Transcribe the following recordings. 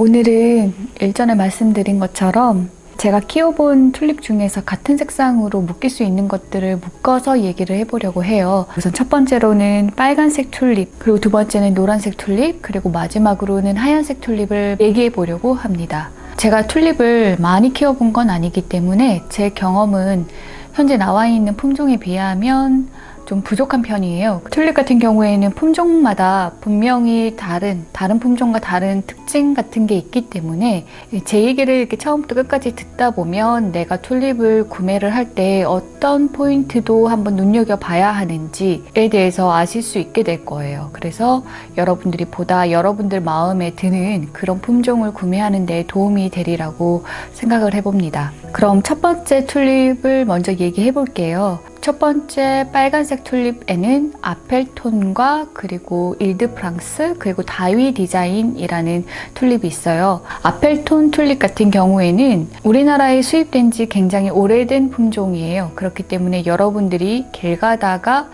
오늘은 일전에 말씀드린 것처럼 제가 키워본 튤립 중에서 같은 색상으로 묶일 수 있는 것들을 묶어서 얘기를 해보려고 해요. 우선 첫 번째로는 빨간색 튤립, 그리고 두 번째는 노란색 튤립, 그리고 마지막으로는 하얀색 튤립을 얘기해 보려고 합니다. 제가 튤립을 많이 키워본 건 아니기 때문에 제 경험은 현재 나와 있는 품종에 비하면 좀 부족한 편이에요. 튤립 같은 경우에는 품종마다 분명히 다른 품종과 다른 특징 같은 게 있기 때문에 제 얘기를 이렇게 처음부터 끝까지 듣다 보면 내가 튤립을 구매를 할 때 어떤 포인트도 한번 눈여겨봐야 하는지에 대해서 아실 수 있게 될 거예요. 그래서 여러분들이 보다 여러분들 마음에 드는 그런 품종을 구매하는 데 도움이 되리라고 생각을 해봅니다. 그럼 첫 번째 튤립을 먼저 얘기해 볼게요. 첫 번째 빨간색 튤립에는 아펠톤과 그리고 일드프랑스 그리고 다위 디자인이라는 튤립이 있어요. 아펠톤 튤립 같은 경우에는 우리나라에 수입된 지 굉장히 오래된 품종이에요. 그렇기 때문에 여러분들이 길 가다가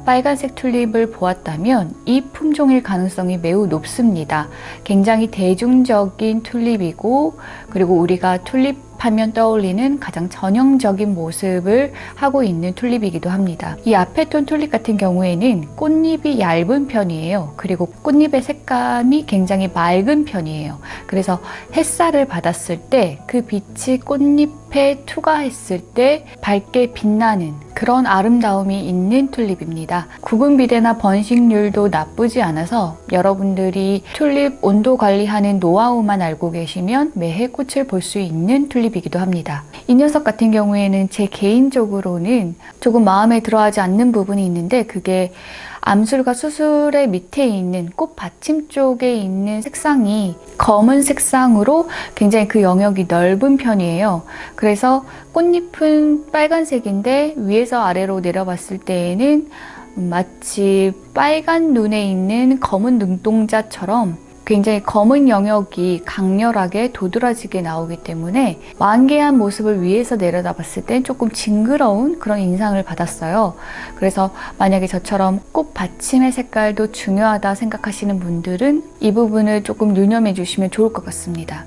빨간색 튤립을 보았다면 이 품종일 가능성이 매우 높습니다. 굉장히 대중적인 튤립이고, 그리고 우리가 튤립 하면 떠올리는 가장 전형적인 모습을 하고 있는 튤립이기도 합니다. 이 아펠톤 튤립 같은 경우에는 꽃잎이 얇은 편이에요. 그리고 꽃잎의 색감이 굉장히 맑은 편이에요. 그래서 햇살을 받았을 때 그 빛이 꽃잎에 투과했을 때 밝게 빛나는 그런 아름다움이 있는 튤립입니다. 구근비대나 번식률도 나쁘지 않아서 여러분들이 튤립 온도 관리하는 노하우만 알고 계시면 매해 꽃을 볼 수 있는 튤립이기도 합니다. 이 녀석 같은 경우에는 제 개인적으로는 조금 마음에 들어하지 않는 부분이 있는데, 그게 암술과 수술의 밑에 있는 꽃 받침 쪽에 있는 색상이 검은 색상으로 굉장히 그 영역이 넓은 편이에요. 그래서 꽃잎은 빨간색인데 위에서 아래로 내려봤을 때에는 마치 빨간 눈에 있는 검은 눈동자처럼 굉장히 검은 영역이 강렬하게 도드라지게 나오기 때문에 완개한 모습을 위에서 내려다봤을 땐 조금 징그러운 그런 인상을 받았어요. 그래서 만약에 저처럼 꽃 받침의 색깔도 중요하다 생각하시는 분들은 이 부분을 조금 유념해 주시면 좋을 것 같습니다.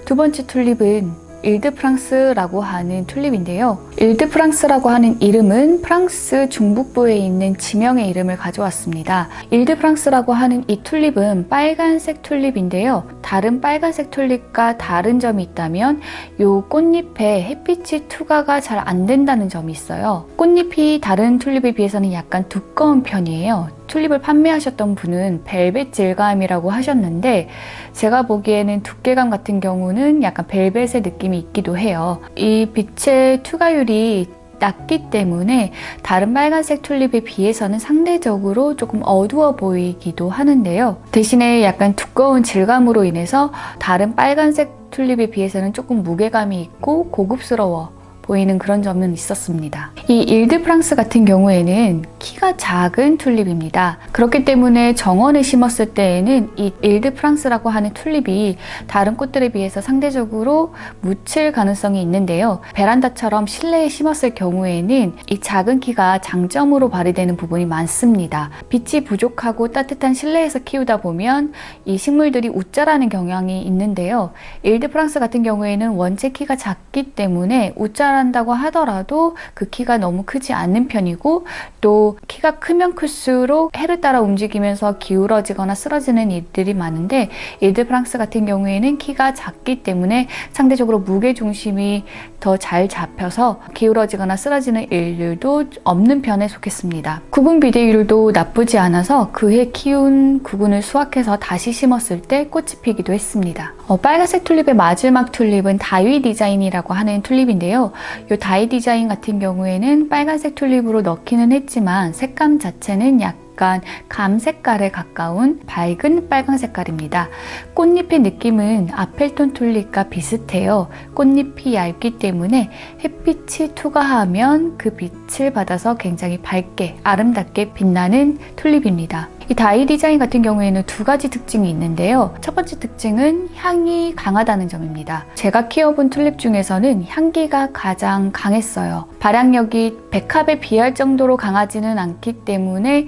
두 번째 튤립은 일드프랑스라고 하는 튤립인데요. 일드프랑스라고 하는 이름은 프랑스 중북부에 있는 지명의 이름을 가져왔습니다. 일드프랑스라고 하는 이 튤립은 빨간색 튤립인데요. 다른 빨간색 튤립과 다른 점이 있다면 이 꽃잎에 햇빛이 투과가 잘 안 된다는 점이 있어요. 꽃잎이 다른 튤립에 비해서는 약간 두꺼운 편이에요. 튤립을 판매하셨던 분은 벨벳 질감이라고 하셨는데, 제가 보기에는 두께감 같은 경우는 약간 벨벳의 느낌이 있기도 해요. 이 빛의 투과율이 낮기 때문에 다른 빨간색 튤립에 비해서는 상대적으로 조금 어두워 보이기도 하는데요. 대신에 약간 두꺼운 질감으로 인해서 다른 빨간색 튤립에 비해서는 조금 무게감이 있고 고급스러워 보이는 그런 점은 있었습니다. 이 일드프랑스 같은 경우에는 키가 작은 튤립입니다. 그렇기 때문에 정원에 심었을 때에는 이 일드프랑스라고 하는 튤립이 다른 꽃들에 비해서 상대적으로 묻힐 가능성이 있는데요. 베란다처럼 실내에 심었을 경우에는 이 작은 키가 장점으로 발휘되는 부분이 많습니다. 빛이 부족하고 따뜻한 실내에서 키우다 보면 이 식물들이 웃자라는 경향이 있는데요. 일드프랑스 같은 경우에는 원체 키가 작기 때문에 웃자 한다고 하더라도 그 키가 너무 크지 않는 편이고, 또 키가 크면 클수록 해를 따라 움직이면서 기울어지거나 쓰러지는 일들이 많은데, 일드프랑스 같은 경우에는 키가 작기 때문에 상대적으로 무게중심이 더 잘 잡혀서 기울어지거나 쓰러지는 일들도 없는 편에 속했습니다. 구근 비대율도 나쁘지 않아서 그해 키운 구근을 수확해서 다시 심었을 때 꽃이 피기도 했습니다. 빨간색 튤립의 마지막 튤립은 다위 디자인이라고 하는 튤립인데요. 이 다이 디자인 같은 경우에는 빨간색 튤립으로 넣기는 했지만 색감 자체는 약간 감 색깔에 가까운 밝은 빨간 색깔입니다. 꽃잎의 느낌은 아펠톤 튤립과 비슷해요. 꽃잎이 얇기 때문에 햇빛이 투과하면 그 빛을 받아서 굉장히 밝게 아름답게 빛나는 튤립입니다. 이 다이 디자인 같은 경우에는 두 가지 특징이 있는데요. 첫 번째 특징은 향이 강하다는 점입니다. 제가 키워본 튤립 중에서는 향기가 가장 강했어요. 발향력이 백합에 비할 정도로 강하지는 않기 때문에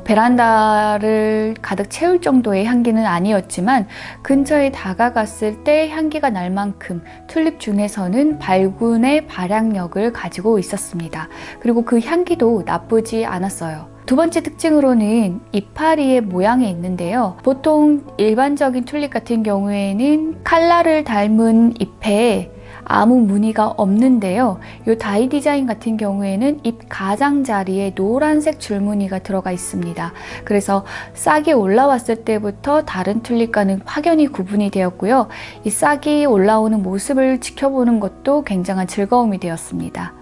베란다를 가득 채울 정도의 향기는 아니었지만 근처에 다가갔을 때 향기가 날 만큼 튤립 중에서는 발군의 발향력을 가지고 있었습니다. 그리고 그 향기도 나쁘지 않았어요. 두 번째 특징으로는 이파리의 모양이 있는데요. 보통 일반적인 튤립 같은 경우에는 칼라를 닮은 잎에 아무 무늬가 없는데요. 이 다이 디자인 같은 경우에는 잎 가장자리에 노란색 줄무늬가 들어가 있습니다. 그래서 싹이 올라왔을 때부터 다른 튤립과는 확연히 구분이 되었고요. 이 싹이 올라오는 모습을 지켜보는 것도 굉장한 즐거움이 되었습니다.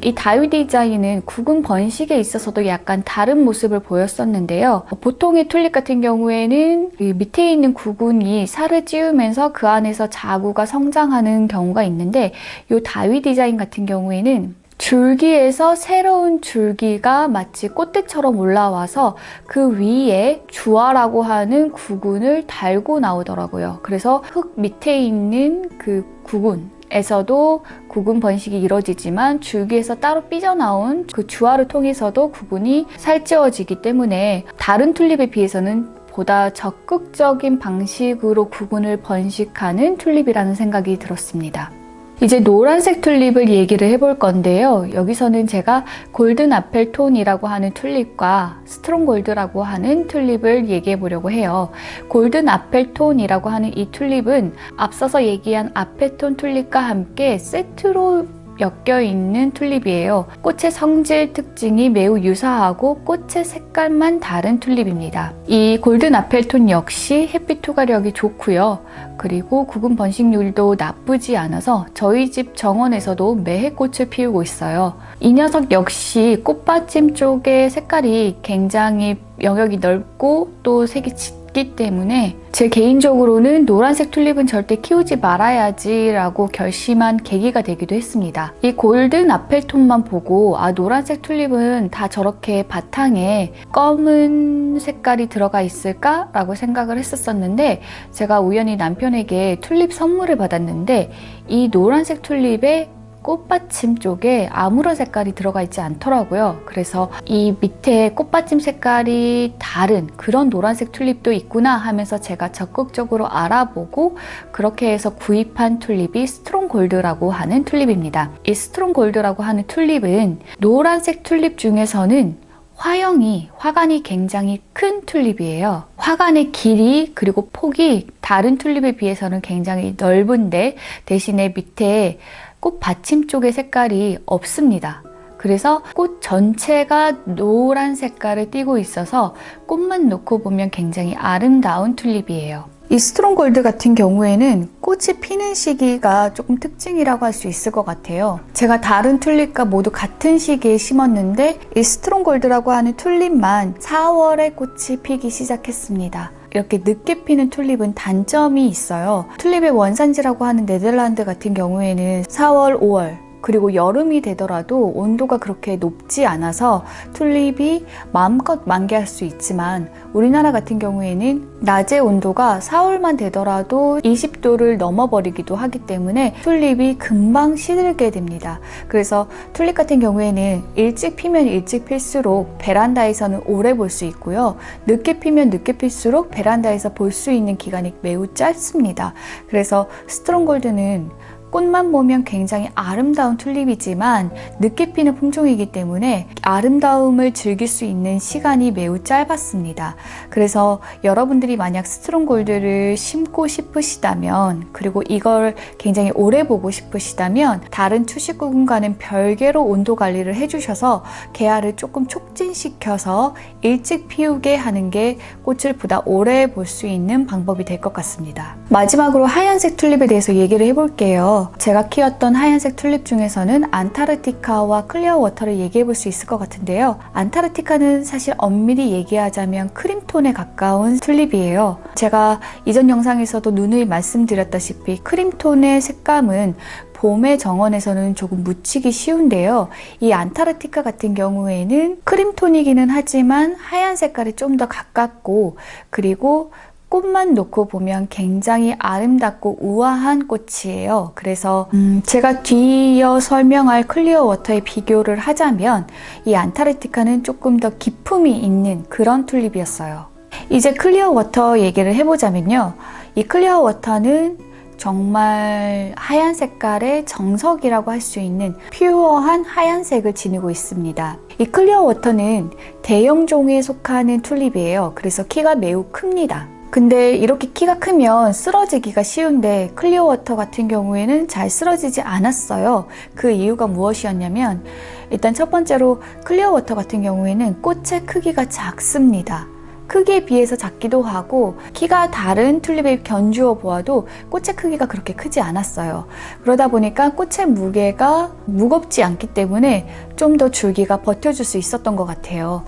이 다이 디자인은 구근 번식에 있어서도 약간 다른 모습을 보였었는데요. 보통의 튤립 같은 경우에는 밑에 있는 구근이 살을 찌우면서 그 안에서 자구가 성장하는 경우가 있는데 이 다이 디자인 같은 경우에는 줄기에서 새로운 줄기가 마치 꽃대처럼 올라와서 그 위에 주화라고 하는 구근을 달고 나오더라고요. 그래서 흙 밑에 있는 그 구근에서도 구근 번식이 이루어지지만 줄기에서 따로 삐져나온 그 주화를 통해서도 구근이 살찌워지기 때문에 다른 튤립에 비해서는 보다 적극적인 방식으로 구근을 번식하는 튤립이라는 생각이 들었습니다. 이제 노란색 튤립을 얘기를 해볼 건데요. 여기서는 제가 골든 아펠톤이라고 하는 튤립과 스트롱 골드라고 하는 튤립을 얘기해 보려고 해요. 골든 아펠톤이라고 하는 이 튤립은 앞서서 얘기한 아펠톤 튤립과 함께 세트로 엮여있는 튤립이에요. 꽃의 성질 특징이 매우 유사하고 꽃의 색깔만 다른 튤립입니다. 이 골든 아펠톤 역시 햇빛 투과력이 좋고요. 그리고 구근 번식률도 나쁘지 않아서 저희 집 정원에서도 매해 꽃을 피우고 있어요. 이 녀석 역시 꽃받침 쪽의 색깔이 굉장히 영역이 넓고 또 색이 짙기 때문에 제 개인적으로는 노란색 튤립은 절대 키우지 말아야지 라고 결심한 계기가 되기도 했습니다. 이 골든 아펠톤만 보고 노란색 튤립은 다 저렇게 바탕에 검은 색깔이 들어가 있을까? 라고 생각을 했었는데 제가 우연히 남편에게 튤립 선물을 받았는데 이 노란색 튤립에 꽃받침 쪽에 아무런 색깔이 들어가 있지 않더라고요. 그래서 이 밑에 꽃받침 색깔이 다른 그런 노란색 튤립도 있구나 하면서 제가 적극적으로 알아보고 그렇게 해서 구입한 튤립이 스트롱 골드라고 하는 튤립입니다. 이 스트롱 골드라고 하는 튤립은 노란색 튤립 중에서는 화관이 굉장히 큰 튤립이에요. 화관의 길이 그리고 폭이 다른 튤립에 비해서는 굉장히 넓은데 대신에 밑에 꽃 받침 쪽의 색깔이 없습니다. 그래서 꽃 전체가 노란 색깔을 띠고 있어서 꽃만 놓고 보면 굉장히 아름다운 튤립이에요. 이 스트롱 골드 같은 경우에는 꽃이 피는 시기가 조금 특징이라고 할 수 있을 것 같아요. 제가 다른 튤립과 모두 같은 시기에 심었는데 이 스트롱 골드라고 하는 튤립만 4월에 꽃이 피기 시작했습니다. 이렇게 늦게 피는 튤립은 단점이 있어요. 튤립의 원산지라고 하는 네덜란드 같은 경우에는 4월, 5월 그리고 여름이 되더라도 온도가 그렇게 높지 않아서 튤립이 마음껏 만개할 수 있지만 우리나라 같은 경우에는 낮의 온도가 4월만 되더라도 20도를 넘어버리기도 하기 때문에 튤립이 금방 시들게 됩니다. 그래서 튤립 같은 경우에는 일찍 피면 일찍 필수록 베란다에서는 오래 볼 수 있고요. 늦게 피면 늦게 필수록 베란다에서 볼 수 있는 기간이 매우 짧습니다. 그래서 스트롱 골드는 꽃만 보면 굉장히 아름다운 튤립이지만 늦게 피는 품종이기 때문에 아름다움을 즐길 수 있는 시간이 매우 짧았습니다. 그래서 여러분들이 만약 스트롱 골드를 심고 싶으시다면 그리고 이걸 굉장히 오래 보고 싶으시다면 다른 투식구군과는 별개로 온도 관리를 해주셔서 개화를 조금 촉진시켜서 일찍 피우게 하는 게 꽃을 보다 오래 볼 수 있는 방법이 될 것 같습니다. 마지막으로 하얀색 튤립에 대해서 얘기를 해볼게요. 제가 키웠던 하얀색 튤립 중에서는 안타르티카와 클리어 워터를 얘기해 볼 수 있을 것 같은데요. 안타르티카는 사실 엄밀히 얘기하자면 크림톤에 가까운 튤립이에요. 제가 이전 영상에서도 누누이 말씀드렸다시피 크림톤의 색감은 봄의 정원에서는 조금 묻히기 쉬운데요. 이 안타르티카 같은 경우에는 크림톤이기는 하지만 하얀 색깔이 좀 더 가깝고, 그리고 꽃만 놓고 보면 굉장히 아름답고 우아한 꽃이에요. 그래서 제가 뒤이어 설명할 클리어 워터에 비교를 하자면 이 안타르티카는 조금 더 기품이 있는 그런 튤립이었어요. 이제 클리어 워터 얘기를 해보자면요. 이 클리어 워터는 정말 하얀 색깔의 정석이라고 할 수 있는 퓨어한 하얀색을 지니고 있습니다. 이 클리어 워터는 대형종에 속하는 튤립이에요. 그래서 키가 매우 큽니다. 근데 이렇게 키가 크면 쓰러지기가 쉬운데 클리어 워터 같은 경우에는 잘 쓰러지지 않았어요. 그 이유가 무엇이었냐면, 일단 첫 번째로 클리어 워터 같은 경우에는 꽃의 크기가 작습니다. 크기에 비해서 작기도 하고, 키가 다른 튤립에 견주어 보아도 꽃의 크기가 그렇게 크지 않았어요. 그러다 보니까 꽃의 무게가 무겁지 않기 때문에 좀 더 줄기가 버텨줄 수 있었던 것 같아요.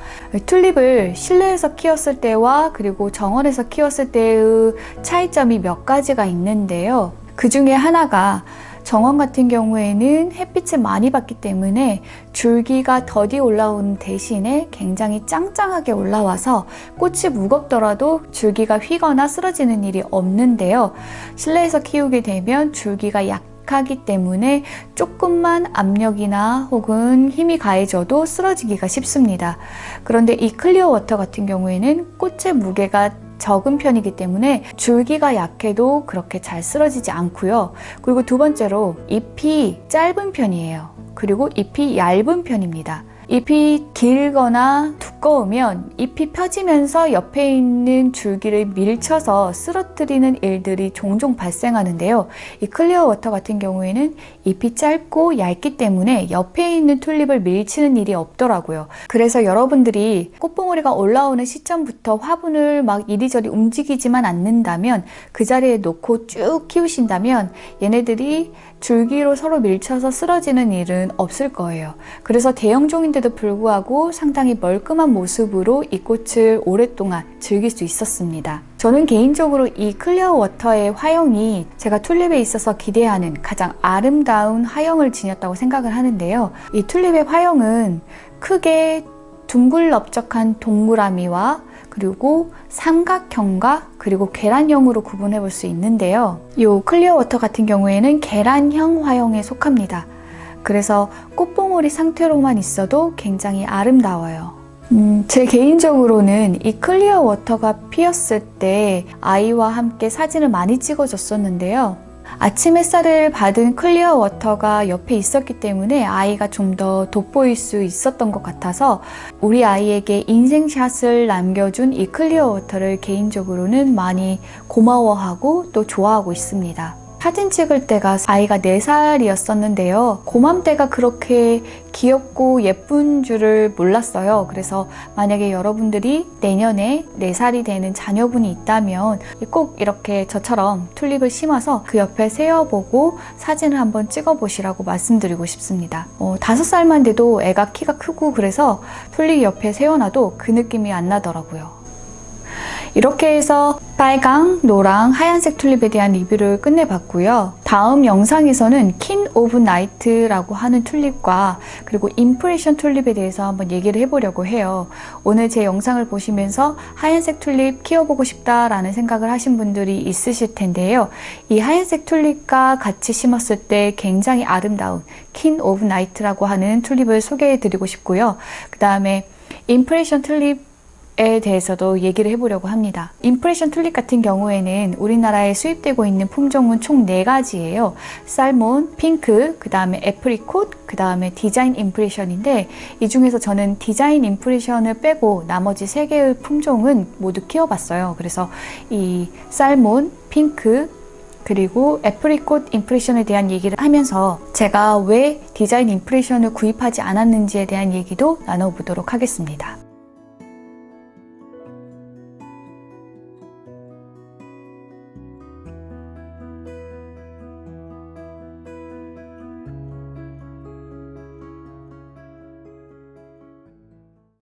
튤립을 실내에서 키웠을 때와 그리고 정원에서 키웠을 때의 차이점이 몇 가지가 있는데요. 그 중에 하나가, 정원 같은 경우에는 햇빛을 많이 받기 때문에 줄기가 더디 올라오는 대신에 굉장히 짱짱하게 올라와서 꽃이 무겁더라도 줄기가 휘거나 쓰러지는 일이 없는데요. 실내에서 키우게 되면 줄기가 약하기 때문에 조금만 압력이나 혹은 힘이 가해져도 쓰러지기가 쉽습니다. 그런데 이 클리어 워터 같은 경우에는 꽃의 무게가 적은 편이기 때문에 줄기가 약해도 그렇게 잘 쓰러지지 않고요. 그리고 두 번째로 잎이 짧은 편이에요. 그리고 잎이 얇은 편입니다. 잎이 길거나 두꺼우면 잎이 펴지면서 옆에 있는 줄기를 밀쳐서 쓰러뜨리는 일들이 종종 발생하는데요. 이 클리어 워터 같은 경우에는 잎이 짧고 얇기 때문에 옆에 있는 튤립을 밀치는 일이 없더라고요. 그래서 여러분들이 꽃봉오리가 올라오는 시점부터 화분을 막 이리저리 움직이지만 않는다면, 그 자리에 놓고 쭉 키우신다면 얘네들이 줄기로 서로 밀쳐서 쓰러지는 일은 없을 거예요. 그래서 대형종인데도 불구하고 상당히 멀끔한 모습으로 이 꽃을 오랫동안 즐길 수 있었습니다. 저는 개인적으로 이 클리어 워터의 화형이 제가 튤립에 있어서 기대하는 가장 아름다운 화형을 지녔다고 생각을 하는데요. 이 튤립의 화형은 크게 둥글넓적한 동그라미와 그리고 삼각형과 그리고 계란형으로 구분해 볼 수 있는데요. 이 클리어 워터 같은 경우에는 계란형 화형에 속합니다. 그래서 꽃봉오리 상태로만 있어도 굉장히 아름다워요. 제 개인적으로는 이 클리어 워터가 피었을 때 아이와 함께 사진을 많이 찍어줬었는데요. 아침 햇살을 받은 클리어 워터가 옆에 있었기 때문에 아이가 좀 더 돋보일 수 있었던 것 같아서 우리 아이에게 인생샷을 남겨준 이 클리어 워터를 개인적으로는 많이 고마워하고 또 좋아하고 있습니다. 사진 찍을 때가 아이가 4살이었었는데요. 고맘때가 그렇게 귀엽고 예쁜 줄을 몰랐어요. 그래서 만약에 여러분들이 내년에 4살이 되는 자녀분이 있다면 꼭 이렇게 저처럼 튤립을 심어서 그 옆에 세워보고 사진을 한번 찍어보시라고 말씀드리고 싶습니다. 5살만 돼도 애가 키가 크고 그래서 튤립 옆에 세워놔도 그 느낌이 안 나더라고요. 이렇게 해서 빨강, 노랑, 하얀색 튤립에 대한 리뷰를 끝내봤고요. 다음 영상에서는 퀸 오브 나이트라고 하는 튤립과 그리고 임프레션 튤립에 대해서 한번 얘기를 해보려고 해요. 오늘 제 영상을 보시면서 하얀색 튤립 키워보고 싶다라는 생각을 하신 분들이 있으실 텐데요. 이 하얀색 튤립과 같이 심었을 때 굉장히 아름다운 퀸 오브 나이트라고 하는 튤립을 소개해드리고 싶고요. 그 다음에 임프레션 튤립 에 대해서도 얘기를 해보려고 합니다. 임프레션 튤립 같은 경우에는 우리나라에 수입되고 있는 품종은 총 4가지예요. 살몬, 핑크, 그 다음에 애프리콧, 그 다음에 디자인 임프레션인데 이 중에서 저는 디자인 임프레션을 빼고 나머지 3개의 품종은 모두 키워봤어요. 그래서 이 살몬, 핑크, 그리고 애프리콧 임프레션에 대한 얘기를 하면서 제가 왜 디자인 임프레션을 구입하지 않았는지에 대한 얘기도 나눠보도록 하겠습니다.